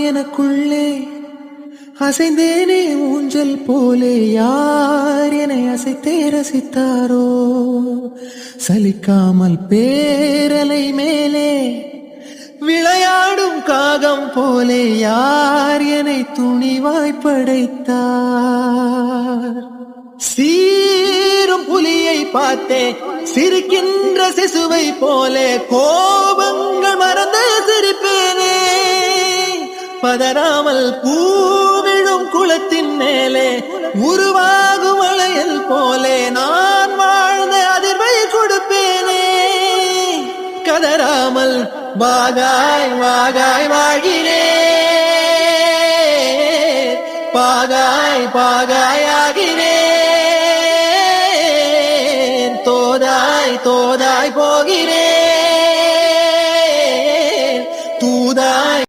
எனக்குள்ளே அசைந்தேனே ஊஞ்சல் போலே யார் என்னை அசைத்தே ரசித்தாரோ சலிக்காமல் பேரலை மேலே விளையாடும் காகம் போலே யார் என்னை துணிவாய் படைத்தார் சீரும் புலியை பார்த்தே சிரிக்கின்ற சிசுவை போலே கோபங்கள் மறந்து சிரிப்பேனே பதறாமல் பூவிழும் குளத்தின் மேலே உருவாகும் அலையல் போலே நான் வாழ்ந்த அதிர்வை கொடுப்பேனே கதறாமல் வாகாய் வாகாய் வாழ்கிறே பாகாய் பாகாய்